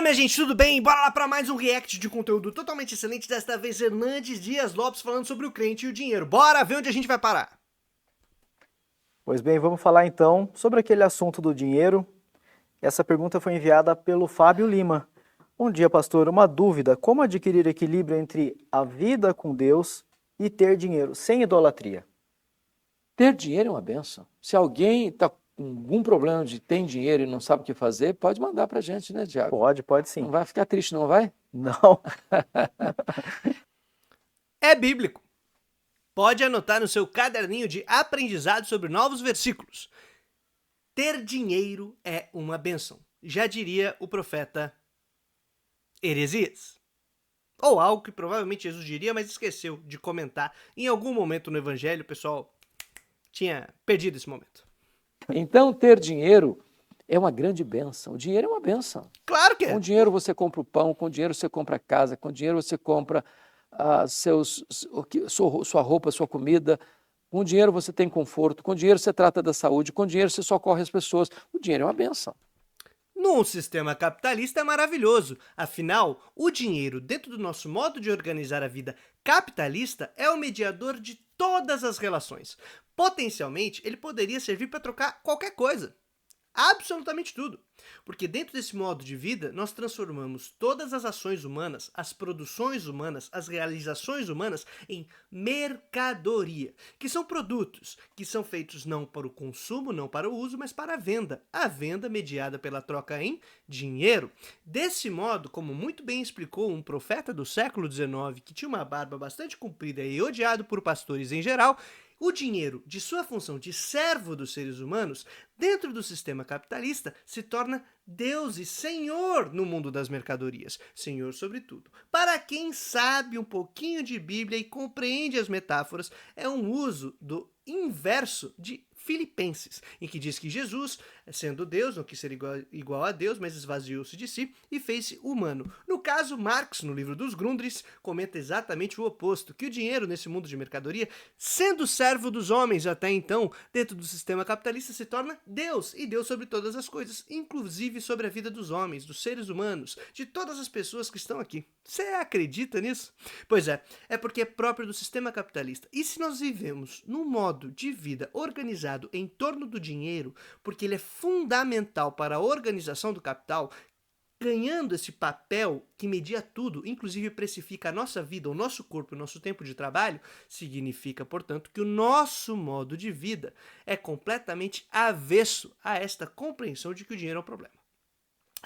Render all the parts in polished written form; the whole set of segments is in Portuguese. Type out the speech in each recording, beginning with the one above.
minha gente, tudo bem? Bora lá para mais um react de conteúdo totalmente excelente, desta vez Hernandes Dias Lopes falando sobre o crente e o dinheiro. Bora ver onde a gente vai parar. Pois bem, vamos falar então sobre aquele assunto do dinheiro. Essa pergunta foi enviada pelo Fábio Lima. Bom dia, pastor. Uma dúvida: como adquirir equilíbrio entre a vida com Deus e ter dinheiro sem idolatria? Ter dinheiro é uma benção. Se alguém está com algum problema de tem dinheiro e não sabe o que fazer, pode mandar para a gente, né, Tiago? Pode sim. Não vai ficar triste, não vai? Não. É bíblico. Pode anotar no seu caderninho de aprendizado sobre novos versículos. Ter dinheiro é uma bênção, já diria o profeta Heresias. Ou algo que provavelmente Jesus diria, mas esqueceu de comentar em algum momento no evangelho. O pessoal tinha perdido esse momento. Então, ter dinheiro é uma grande bênção. O dinheiro é uma bênção. Claro que é. Com dinheiro você compra o pão, com dinheiro você compra a casa, com dinheiro você compra sua roupa, sua comida. Com dinheiro você tem conforto, com dinheiro você trata da saúde, com dinheiro você socorre as pessoas. O dinheiro é uma bênção. Num sistema capitalista é maravilhoso. Afinal, o dinheiro, dentro do nosso modo de organizar a vida capitalista, é o mediador de todas as relações. Potencialmente, ele poderia servir para trocar qualquer coisa. Absolutamente tudo. Porque dentro desse modo de vida, nós transformamos todas as ações humanas, as produções humanas, as realizações humanas em mercadoria, que são produtos que são feitos não para o consumo, não para o uso, mas para a venda. A venda mediada pela troca em dinheiro. Desse modo, como muito bem explicou um profeta do século XIX, que tinha uma barba bastante comprida e odiado por pastores em geral, o dinheiro, de sua função de servo dos seres humanos, dentro do sistema capitalista, se torna Deus e Senhor no mundo das mercadorias. Senhor sobre tudo. Para quem sabe um pouquinho de Bíblia e compreende as metáforas, é um uso do inverso de Filipenses, em que diz que Jesus, sendo Deus, não quis ser igual a Deus, mas esvaziou-se de si e fez-se humano. No caso, Marx, no livro dos Grundrisse, comenta exatamente o oposto, que o dinheiro nesse mundo de mercadoria, sendo servo dos homens até então, dentro do sistema capitalista, se torna Deus, e Deus sobre todas as coisas, inclusive sobre a vida dos homens, dos seres humanos, de todas as pessoas que estão aqui. Você acredita nisso? Pois é porque é próprio do sistema capitalista. E se nós vivemos num modo de vida organizado em torno do dinheiro, porque ele é fundamental para a organização do capital, ganhando esse papel que media tudo, inclusive precifica a nossa vida, o nosso corpo, o nosso tempo de trabalho, significa, portanto, que o nosso modo de vida é completamente avesso a esta compreensão de que o dinheiro é um problema.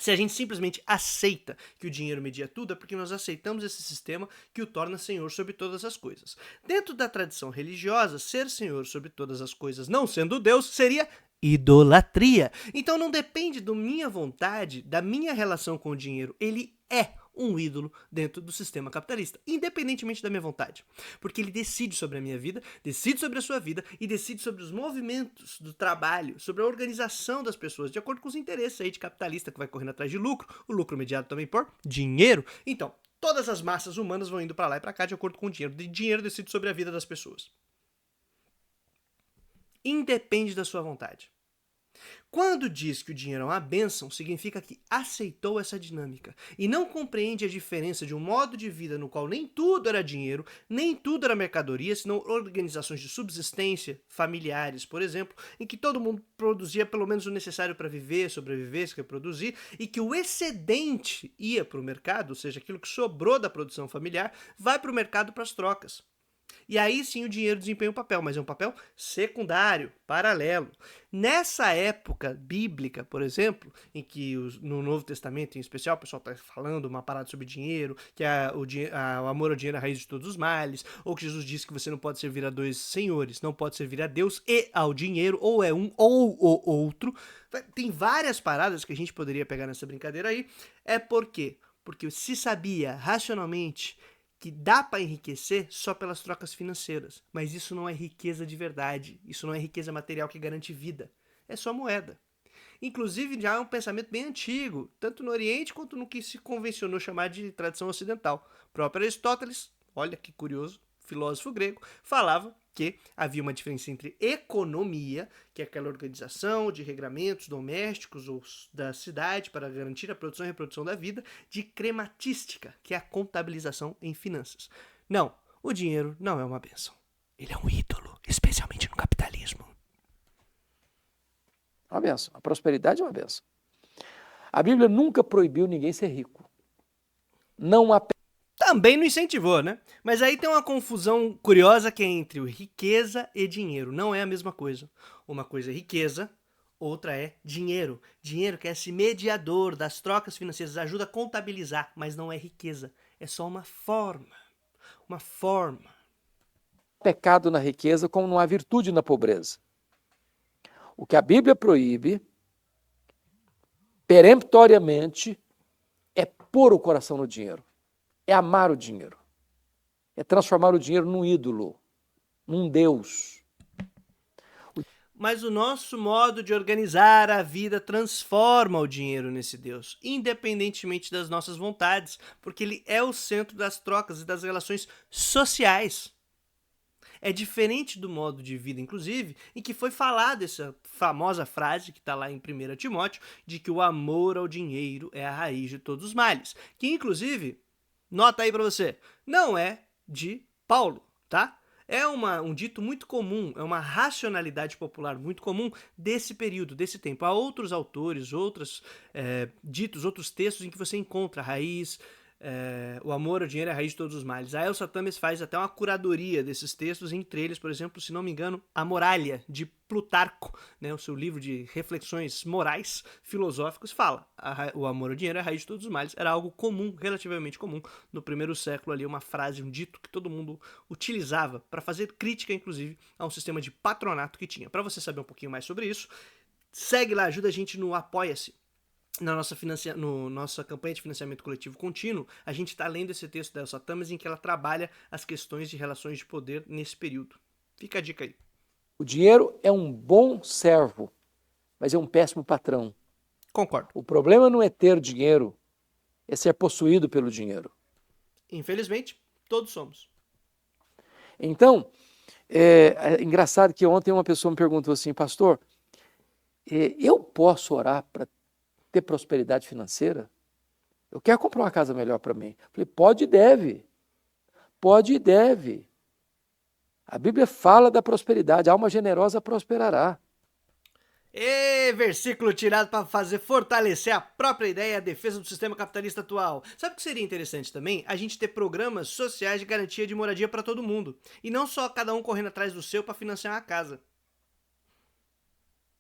Se a gente simplesmente aceita que o dinheiro media tudo, é porque nós aceitamos esse sistema que o torna senhor sobre todas as coisas. Dentro da tradição religiosa, ser senhor sobre todas as coisas, não sendo Deus, seria idolatria. Então não depende da minha vontade, da minha relação com o dinheiro. Ele é um ídolo dentro do sistema capitalista, independentemente da minha vontade. Porque ele decide sobre a minha vida, decide sobre a sua vida e decide sobre os movimentos do trabalho, sobre a organização das pessoas, de acordo com os interesses aí de capitalista que vai correndo atrás de lucro, o lucro mediado também por dinheiro. Então, todas as massas humanas vão indo para lá e para cá de acordo com o dinheiro. O dinheiro decide sobre a vida das pessoas. Independe da sua vontade. Quando diz que o dinheiro é uma bênção, significa que aceitou essa dinâmica e não compreende a diferença de um modo de vida no qual nem tudo era dinheiro, nem tudo era mercadoria, senão organizações de subsistência, familiares, por exemplo, em que todo mundo produzia pelo menos o necessário para viver, sobreviver, se reproduzir, e que o excedente ia para o mercado, ou seja, aquilo que sobrou da produção familiar, vai para o mercado para as trocas. E aí sim o dinheiro desempenha um papel, mas é um papel secundário, paralelo. Nessa época bíblica, por exemplo, em que no Novo Testamento em especial, o pessoal está falando uma parada sobre dinheiro, que o amor ao dinheiro é a raiz de todos os males, ou que Jesus disse que você não pode servir a dois senhores, não pode servir a Deus e ao dinheiro, ou é um ou o outro. Tem várias paradas que a gente poderia pegar nessa brincadeira aí. É porque se sabia racionalmente que dá para enriquecer só pelas trocas financeiras. Mas isso não é riqueza de verdade. Isso não é riqueza material que garante vida. É só moeda. Inclusive, já é um pensamento bem antigo, tanto no Oriente quanto no que se convencionou chamar de tradição ocidental. O próprio Aristóteles, olha que curioso, filósofo grego, falava porque havia uma diferença entre economia, que é aquela organização de regramentos domésticos ou da cidade para garantir a produção e reprodução da vida, de crematística, que é a contabilização em finanças. Não, o dinheiro não é uma bênção. Ele é um ídolo, especialmente no capitalismo. Uma benção. A prosperidade é uma benção. A Bíblia nunca proibiu ninguém ser rico. Não há. Também não incentivou, né? Mas aí tem uma confusão curiosa que é entre riqueza e dinheiro. Não é a mesma coisa. Uma coisa é riqueza, outra é dinheiro. Dinheiro que é esse mediador das trocas financeiras, ajuda a contabilizar, mas não é riqueza. É só uma forma. Uma forma. Pecado na riqueza como não há virtude na pobreza. O que a Bíblia proíbe, peremptoriamente, é pôr o coração no dinheiro. É amar o dinheiro. É transformar o dinheiro num ídolo, num Deus. Mas o nosso modo de organizar a vida transforma o dinheiro nesse Deus, independentemente das nossas vontades, porque ele é o centro das trocas e das relações sociais. É diferente do modo de vida, inclusive, em que foi falada essa famosa frase que está lá em 1 Timóteo, de que o amor ao dinheiro é a raiz de todos os males. Que, inclusive, nota aí para você, não é de Paulo, tá? É um dito muito comum, é uma racionalidade popular muito comum desse período, desse tempo. Há outros autores, outros textos em que você encontra a raiz, o amor ao dinheiro é a raiz de todos os males. A Elsa Tames faz até uma curadoria desses textos, entre eles, por exemplo, se não me engano, A Moralia, de Plutarco, né, o seu livro de reflexões morais, filosóficos, fala o amor ao dinheiro é a raiz de todos os males. Era algo comum, relativamente comum, no primeiro século ali, uma frase, um dito que todo mundo utilizava para fazer crítica, inclusive, a um sistema de patronato que tinha. Para você saber um pouquinho mais sobre isso, segue lá, ajuda a gente no Apoia-se. Na nossa campanha de financiamento coletivo contínuo, a gente está lendo esse texto da Elsa Tames em que ela trabalha as questões de relações de poder nesse período. Fica a dica aí. O dinheiro é um bom servo, mas é um péssimo patrão. Concordo. O problema não é ter dinheiro, é ser possuído pelo dinheiro. Infelizmente, todos somos. Então, é engraçado que ontem uma pessoa me perguntou assim, pastor, eu posso orar para ter prosperidade financeira? Eu quero comprar uma casa melhor para mim. Falei, pode e deve. Pode e deve. A Bíblia fala da prosperidade. A alma generosa prosperará. Versículo tirado para fortalecer a própria ideia e a defesa do sistema capitalista atual. Sabe o que seria interessante também? A gente ter programas sociais de garantia de moradia para todo mundo. E não só cada um correndo atrás do seu para financiar uma casa.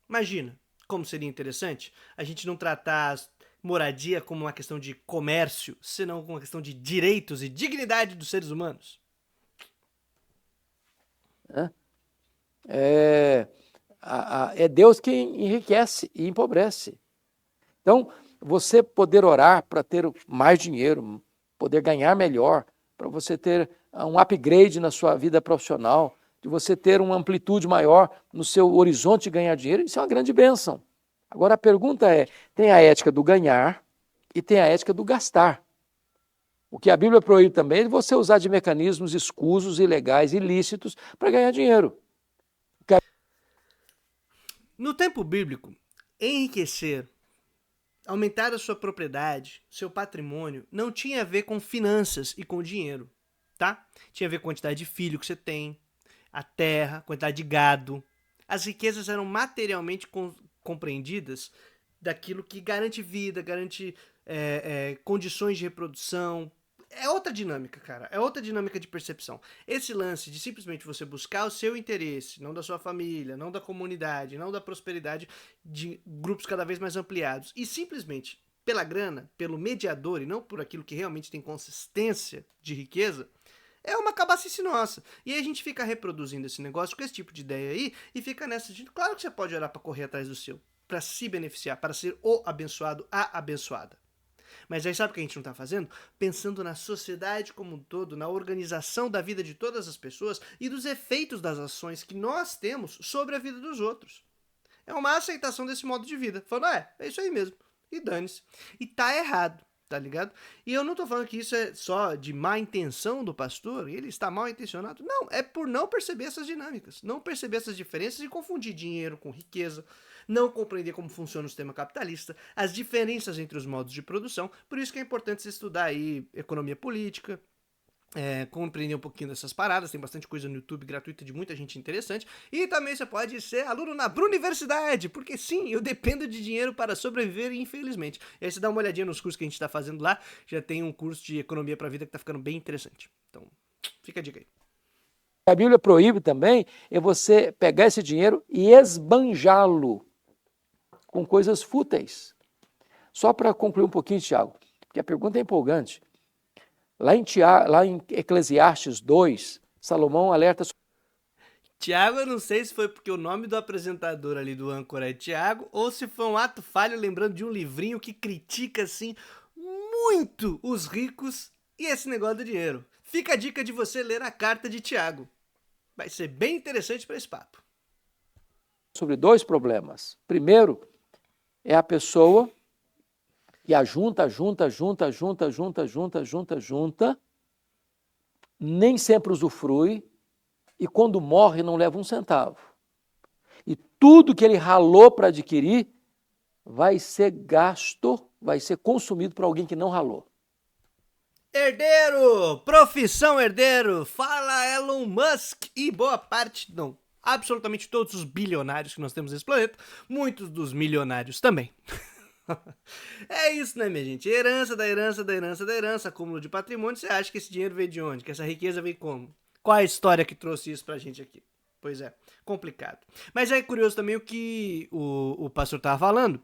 Imagina como seria interessante a gente não tratar a moradia como uma questão de comércio, senão como uma questão de direitos e dignidade dos seres humanos. É Deus quem enriquece e empobrece. Então, você poder orar para ter mais dinheiro, poder ganhar melhor, para você ter um upgrade na sua vida profissional, de você ter uma amplitude maior no seu horizonte de ganhar dinheiro, isso é uma grande bênção. Agora a pergunta é, tem a ética do ganhar e tem a ética do gastar. O que a Bíblia proíbe também é você usar de mecanismos escusos, ilegais, ilícitos para ganhar dinheiro. No tempo bíblico, enriquecer, aumentar a sua propriedade, seu patrimônio, não tinha a ver com finanças e com dinheiro, tá? Tinha a ver com a quantidade de filho que você tem, a terra, a quantidade de gado. As riquezas eram materialmente compreendidas daquilo que garante vida, garante condições de reprodução. É outra dinâmica, cara. É outra dinâmica de percepção. Esse lance de simplesmente você buscar o seu interesse, não da sua família, não da comunidade, não da prosperidade de grupos cada vez mais ampliados, e simplesmente pela grana, pelo mediador e não por aquilo que realmente tem consistência de riqueza, é uma cabacice nossa. E aí a gente fica reproduzindo esse negócio com esse tipo de ideia aí e fica nessa de, claro que você pode orar para correr atrás do seu, para se beneficiar, para ser o abençoado, a abençoada. Mas aí sabe o que a gente não está fazendo? Pensando na sociedade como um todo, na organização da vida de todas as pessoas e dos efeitos das ações que nós temos sobre a vida dos outros. É uma aceitação desse modo de vida. Falando, é isso aí mesmo. E dane-se. E tá errado. tá ligado? E eu não tô falando que isso é só de má intenção do pastor, ele está mal intencionado. Não, é por não perceber essas dinâmicas, não perceber essas diferenças e confundir dinheiro com riqueza, não compreender como funciona o sistema capitalista, as diferenças entre os modos de produção. Por isso que é importante você estudar aí economia política, compreender um pouquinho dessas paradas, tem bastante coisa no YouTube gratuita de muita gente interessante, e também você pode ser aluno na Bruniversidade, porque sim, eu dependo de dinheiro para sobreviver, infelizmente. E aí você dá uma olhadinha nos cursos que a gente está fazendo lá, já tem um curso de economia para a vida que tá ficando bem interessante. Então, fica a dica aí. A Bíblia proíbe também é você pegar esse dinheiro e esbanjá-lo com coisas fúteis. Só para concluir um pouquinho, Tiago, porque a pergunta é empolgante. Lá em Eclesiastes 2, Salomão alerta... Tiago, eu não sei se foi porque o nome do apresentador ali do âncora é Tiago, ou se foi um ato falho lembrando de um livrinho que critica, assim, muito os ricos e esse negócio do dinheiro. Fica a dica de você ler a carta de Tiago. Vai ser bem interessante para esse papo. Sobre dois problemas. Primeiro, é a pessoa que junta, nem sempre usufrui, e quando morre não leva um centavo. E tudo que ele ralou para adquirir vai ser gasto, vai ser consumido por alguém que não ralou. Herdeiro! Profissão herdeiro! Fala Elon Musk e boa parte, não, absolutamente todos os bilionários que nós temos nesse planeta, muitos dos milionários também. É isso, né, minha gente? Herança da herança da herança da herança, acúmulo de patrimônio. Você acha que esse dinheiro veio de onde? Que essa riqueza veio como? Qual a história que trouxe isso pra gente aqui? Pois é, complicado. Mas é curioso também o que o pastor tava falando,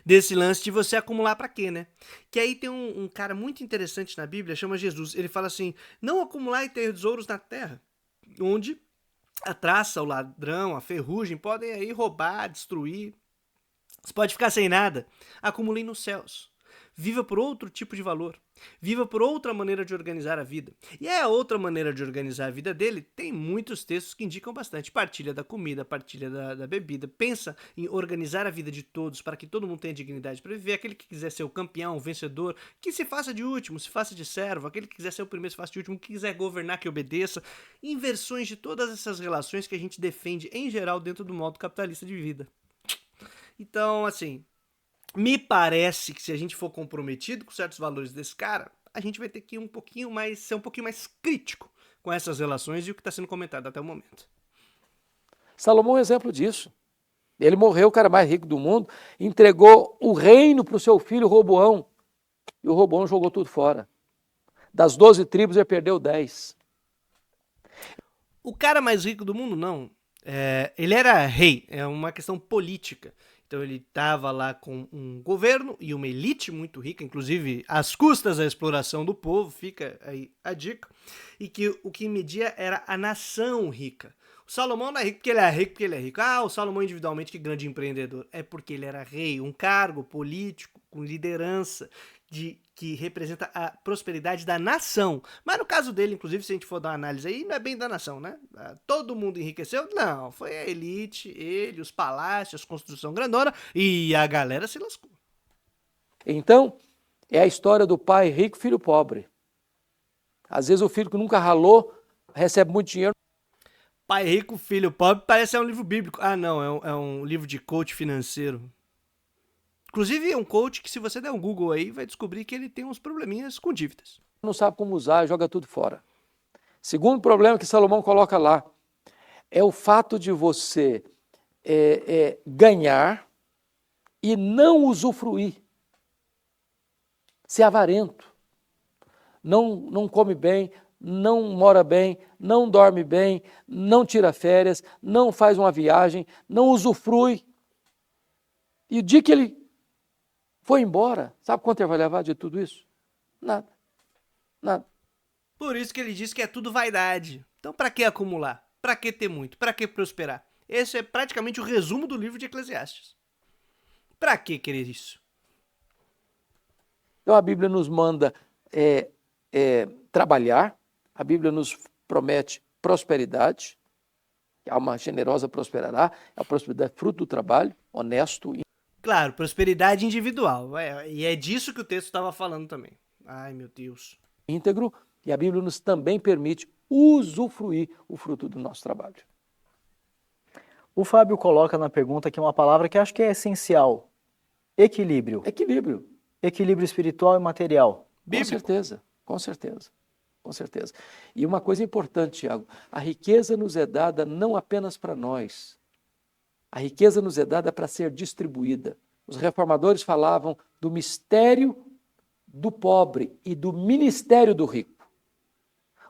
desse lance de você acumular pra quê, né? Que aí tem um cara muito interessante na Bíblia, chama Jesus. Ele fala assim, não acumular e ter tesouros na terra, onde a traça, o ladrão, a ferrugem podem aí roubar, destruir. Você pode ficar sem nada. Acumule nos céus. Viva por outro tipo de valor. Viva por outra maneira de organizar a vida. E a outra maneira de organizar a vida dele tem muitos textos que indicam bastante. Partilha da comida, partilha da bebida. Pensa em organizar a vida de todos para que todo mundo tenha dignidade para viver. Aquele que quiser ser o campeão, o vencedor, que se faça de último, se faça de servo. Aquele que quiser ser o primeiro, se faça de último. Que quiser governar, que obedeça. Inversões de todas essas relações que a gente defende em geral dentro do modo capitalista de vida. Então, assim, me parece que se a gente for comprometido com certos valores desse cara, a gente vai ter que ser um pouquinho mais crítico com essas relações e o que está sendo comentado até o momento. Salomão é um exemplo disso. Ele morreu, o cara mais rico do mundo, entregou o reino para o seu filho Roboão, e o Roboão jogou tudo fora. Das 12 tribos, ele perdeu 10. O cara mais rico do mundo, não. Ele era rei, é uma questão política. Então ele estava lá com um governo e uma elite muito rica, inclusive às custas da exploração do povo, fica aí a dica, e que o que media era a nação rica. O Salomão não é rico porque ele é rico, porque ele é rico. Ah, o Salomão individualmente, que grande empreendedor. É porque ele era rei, um cargo político com liderança que representa a prosperidade da nação. Mas no caso dele, inclusive, se a gente for dar uma análise aí, não é bem da nação, né? Todo mundo enriqueceu? Não, foi a elite, ele, os palácios, construção grandona, e a galera se lascou. Então, é a história do pai rico e filho pobre. Às vezes o filho que nunca ralou recebe muito dinheiro. Pai rico, filho pobre, parece um livro bíblico. Ah, não, é um livro de coach financeiro. Inclusive, é um coach que, se você der um Google aí, vai descobrir que ele tem uns probleminhas com dívidas. Não sabe como usar, joga tudo fora. Segundo problema que Salomão coloca lá é o fato de você ganhar e não usufruir. Ser avarento. Não come bem, não mora bem, não dorme bem, não tira férias, não faz uma viagem, não usufrui. E o dia que ele foi embora, sabe quanto ele vai levar de tudo isso? Nada. Nada. Por isso que ele diz que é tudo vaidade. Então, para que acumular? Para que ter muito? Para que prosperar? Esse é praticamente o resumo do livro de Eclesiastes. Para que querer isso? Então a Bíblia nos manda trabalhar, a Bíblia nos promete prosperidade, a alma generosa prosperará, a prosperidade é fruto do trabalho, honesto. Claro, prosperidade individual. E é disso que o texto estava falando também. Ai, meu Deus. Íntegro, e a Bíblia nos também permite usufruir o fruto do nosso trabalho. O Fábio coloca na pergunta aqui uma palavra que acho que é essencial: equilíbrio. Equilíbrio. Equilíbrio espiritual e material. Com certeza, com certeza, com certeza. E uma coisa importante, Tiago, a riqueza nos é dada não apenas para nós, a riqueza nos é dada para ser distribuída. Os reformadores falavam do mistério do pobre e do ministério do rico.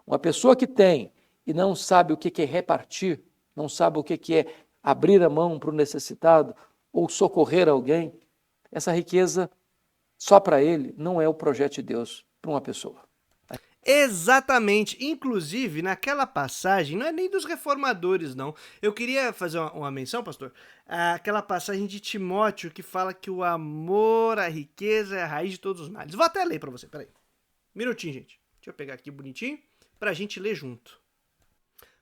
Uma pessoa que tem e não sabe o que é repartir, não sabe o que é abrir a mão para o necessitado ou socorrer alguém, essa riqueza só para ele não é o projeto de Deus para uma pessoa. Exatamente. Inclusive, naquela passagem, não é nem dos reformadores, não. Eu queria fazer uma menção, pastor, aquela passagem de Timóteo que fala que o amor, a riqueza é a raiz de todos os males. Vou até ler para você, peraí. Minutinho, gente. Deixa eu pegar aqui bonitinho pra gente ler junto.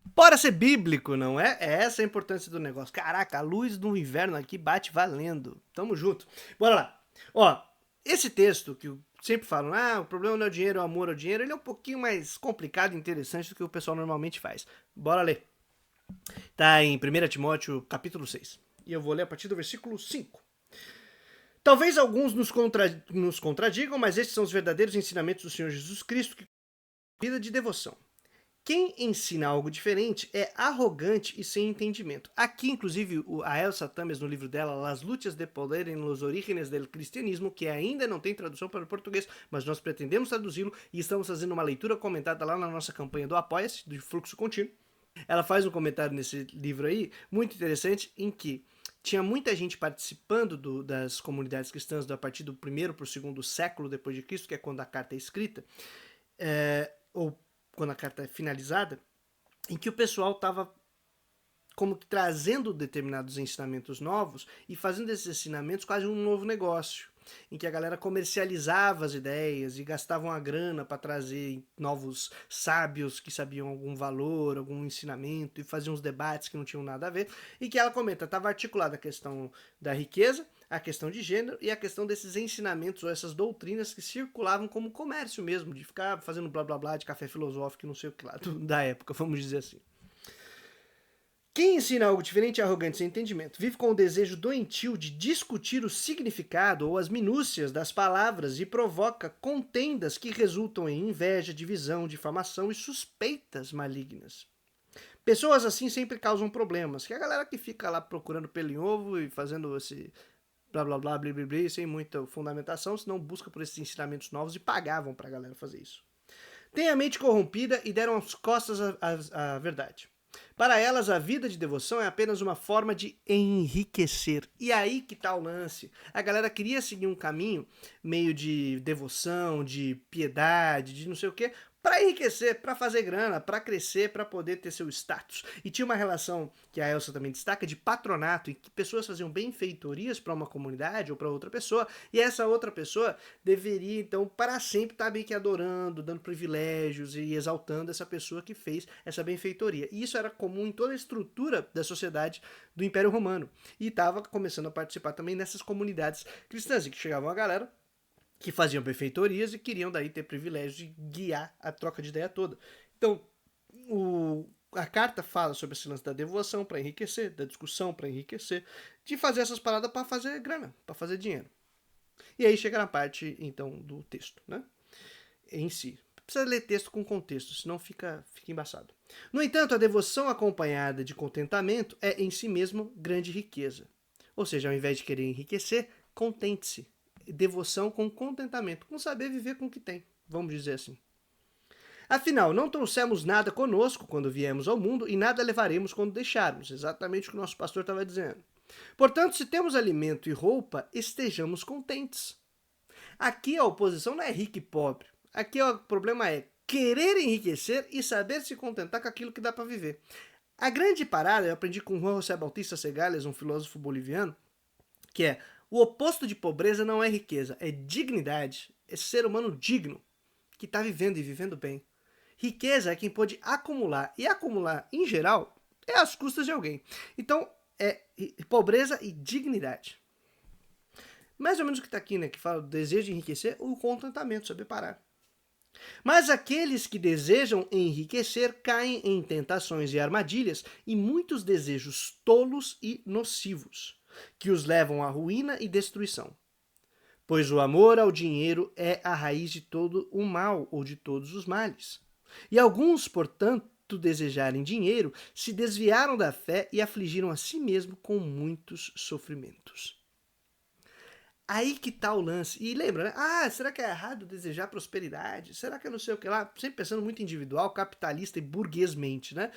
Bora ser bíblico, não é? É essa a importância do negócio. Caraca, a luz do inverno aqui bate valendo. Tamo junto. Bora lá. Ó, esse texto que eu sempre falo, o problema não é o dinheiro, é o amor ao dinheiro, ele é um pouquinho mais complicado e interessante do que o pessoal normalmente faz. Bora ler. Tá em 1 Timóteo, capítulo 6. E eu vou ler a partir do versículo 5. Talvez alguns nos contradigam, mas estes são os verdadeiros ensinamentos do Senhor Jesus Cristo, que vida de devoção. Quem ensina algo diferente é arrogante e sem entendimento. Aqui, inclusive, a Elsa Tames, no livro dela, Las luchas de poder en los orígenes del cristianismo, que ainda não tem tradução para o português, mas nós pretendemos traduzi-lo e estamos fazendo uma leitura comentada lá na nossa campanha do Apoia-se, do Fluxo Contínuo. Ela faz um comentário nesse livro aí, muito interessante, em que tinha muita gente participando das comunidades cristãs a partir do 1º para o 2º século depois de Cristo, que é quando a carta é escrita, ou quando a carta é finalizada, em que o pessoal estava como que trazendo determinados ensinamentos novos e fazendo desses ensinamentos quase um novo negócio, em que a galera comercializava as ideias e gastava uma grana para trazer novos sábios que sabiam algum valor, algum ensinamento, e faziam uns debates que não tinham nada a ver, e que ela comenta, estava articulada a questão da riqueza, a questão de gênero e a questão desses ensinamentos ou essas doutrinas que circulavam como comércio mesmo, de ficar fazendo blá blá blá de café filosófico e não sei o que lá, da época, vamos dizer assim. Quem ensina algo diferente é arrogante sem entendimento. Vive com o desejo doentio de discutir o significado ou as minúcias das palavras e provoca contendas que resultam em inveja, divisão, difamação e suspeitas malignas. Pessoas assim sempre causam problemas, que é a galera que fica lá procurando pelo em ovo e fazendo esse blá blá blá, blá blá blá, sem muita fundamentação, senão busca por esses ensinamentos novos e pagavam pra galera fazer isso. Tem a mente corrompida e deram as costas à verdade. Para elas, a vida de devoção é apenas uma forma de enriquecer. E aí que tá o lance. A galera queria seguir um caminho meio de devoção, de piedade, de não sei o quê, para enriquecer, para fazer grana, para crescer, para poder ter seu status. E tinha uma relação, que a Elsa também destaca, de patronato, em que pessoas faziam benfeitorias para uma comunidade ou para outra pessoa, e essa outra pessoa deveria, então, para sempre estar meio que adorando, dando privilégios e exaltando essa pessoa que fez essa benfeitoria. E isso era comum em toda a estrutura da sociedade do Império Romano. E estava começando a participar também nessas comunidades cristãs, em que chegavam a galera que faziam benfeitorias e queriam daí ter privilégio de guiar a troca de ideia toda. Então, a carta fala sobre esse lance da devoção para enriquecer, da discussão para enriquecer, de fazer essas paradas para fazer grana, para fazer dinheiro. E aí chega na parte, então, do texto, né? Em si. Precisa ler texto com contexto, senão fica embaçado. No entanto, a devoção acompanhada de contentamento é em si mesmo grande riqueza. Ou seja, ao invés de querer enriquecer, contente-se. Devoção com contentamento, com saber viver com o que tem, vamos dizer assim. Afinal, não trouxemos nada conosco quando viemos ao mundo e nada levaremos quando deixarmos, exatamente o que o nosso pastor estava dizendo. Portanto, se temos alimento e roupa, estejamos contentes. Aqui a oposição não é rico e pobre, aqui o problema é querer enriquecer e saber se contentar com aquilo que dá para viver. A grande parada, eu aprendi com Juan José Bautista Segales, um filósofo boliviano, que é: o oposto de pobreza não é riqueza, é dignidade, é ser humano digno, que está vivendo e vivendo bem. Riqueza é quem pode acumular, e acumular, em geral, é às custas de alguém. Então, é pobreza e dignidade. Mais ou menos o que está aqui, né? Que fala do desejo de enriquecer, o contentamento, saber parar. Mas aqueles que desejam enriquecer caem em tentações e armadilhas e muitos desejos tolos e nocivos, que os levam à ruína e destruição. Pois o amor ao dinheiro é a raiz de todo o mal ou de todos os males. E alguns, portanto, desejarem dinheiro, se desviaram da fé e afligiram a si mesmo com muitos sofrimentos. Aí que tá o lance. E lembra, né? Ah, será que é errado desejar prosperidade? Será que é não sei o que lá? Sempre pensando muito individual, capitalista e burguesmente, né?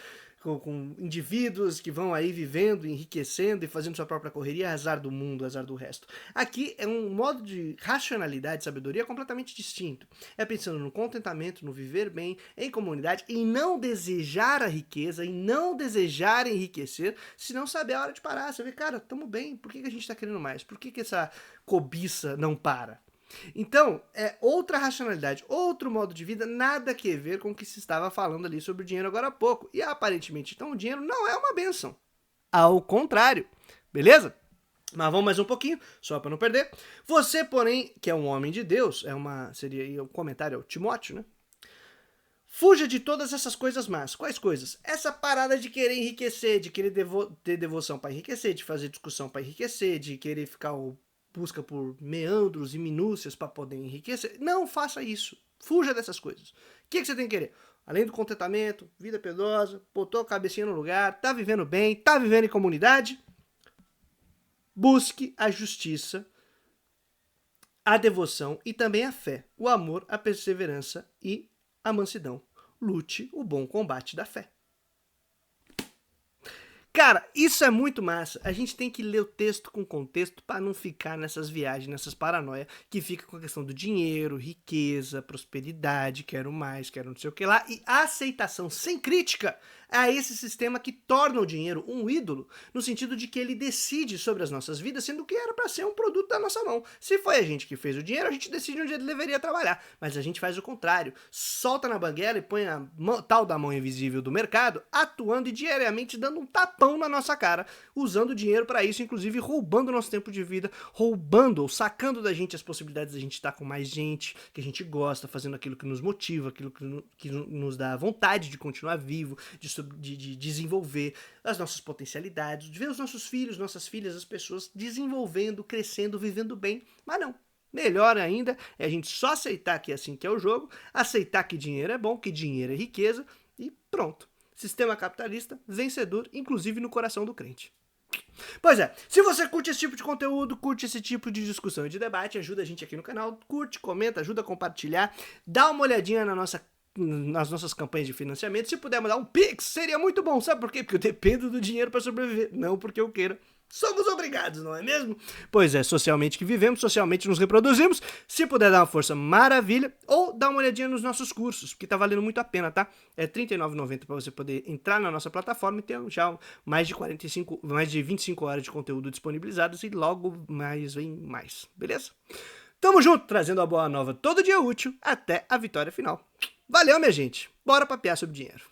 Com indivíduos que vão aí vivendo, enriquecendo e fazendo sua própria correria, azar do mundo, azar do resto. Aqui é um modo de racionalidade e sabedoria completamente distinto. É pensando no contentamento, no viver bem, em comunidade, em não desejar a riqueza, em não desejar enriquecer, se não saber a hora de parar. Você vê, cara, tamo bem, por que a gente tá querendo mais? Por que essa cobiça não para? Então, é outra racionalidade, outro modo de vida, nada que ver com o que se estava falando ali sobre o dinheiro agora há pouco. E aparentemente, então, o dinheiro não é uma bênção. Ao contrário, beleza? Mas vamos mais um pouquinho, só para não perder. Você, porém, que é um homem de Deus, seria um comentário ao Timóteo, né? Fuja de todas essas coisas más. Quais coisas? Essa parada de querer enriquecer, de querer ter devoção para enriquecer, de fazer discussão para enriquecer, de querer ficar busca por meandros e minúcias para poder enriquecer. Não faça isso. Fuja dessas coisas. O que você tem que querer? Além do contentamento, vida piedosa, botou a cabecinha no lugar, tá vivendo bem, tá vivendo em comunidade, busque a justiça, a devoção e também a fé, o amor, a perseverança e a mansidão. Lute o bom combate da fé. Cara, isso é muito massa. A gente tem que ler o texto com contexto para não ficar nessas viagens, nessas paranoias que fica com a questão do dinheiro, riqueza, prosperidade, quero mais, quero não sei o que lá, e a aceitação sem crítica a esse sistema que torna o dinheiro um ídolo, no sentido de que ele decide sobre as nossas vidas, sendo que era para ser um produto da nossa mão. Se foi a gente que fez o dinheiro, a gente decide onde ele deveria trabalhar, mas a gente faz o contrário, solta na banguela e põe a tal da mão invisível do mercado, atuando e diariamente dando um tapão na nossa cara, usando o dinheiro para isso, inclusive roubando o nosso tempo de vida, roubando ou sacando da gente as possibilidades de a gente estar com mais gente, que a gente gosta, fazendo aquilo que nos motiva, aquilo que nos dá vontade de continuar vivo, de desenvolver as nossas potencialidades, de ver os nossos filhos, nossas filhas, as pessoas desenvolvendo, crescendo, vivendo bem. Mas não. Melhor ainda é a gente só aceitar que é assim que é o jogo, aceitar que dinheiro é bom, que dinheiro é riqueza e pronto. Sistema capitalista vencedor, inclusive no coração do crente. Pois é, se você curte esse tipo de conteúdo, curte esse tipo de discussão e de debate, ajuda a gente aqui no canal, curte, comenta, ajuda a compartilhar, dá uma olhadinha nas nossas campanhas de financiamento. Se puder mandar um Pix, seria muito bom. Sabe por quê? Porque eu dependo do dinheiro para sobreviver, não porque eu queira. Somos obrigados, não é mesmo? Pois é, socialmente que vivemos, socialmente nos reproduzimos. Se puder dar uma força, maravilha. Ou dá uma olhadinha nos nossos cursos, que tá valendo muito a pena, tá? É R$ 39,90 para você poder entrar na nossa plataforma e ter já mais de 25 horas de conteúdo disponibilizados e logo mais vem mais, beleza? Tamo junto, trazendo a boa nova todo dia útil até a vitória final. Valeu, minha gente. Bora papear sobre dinheiro.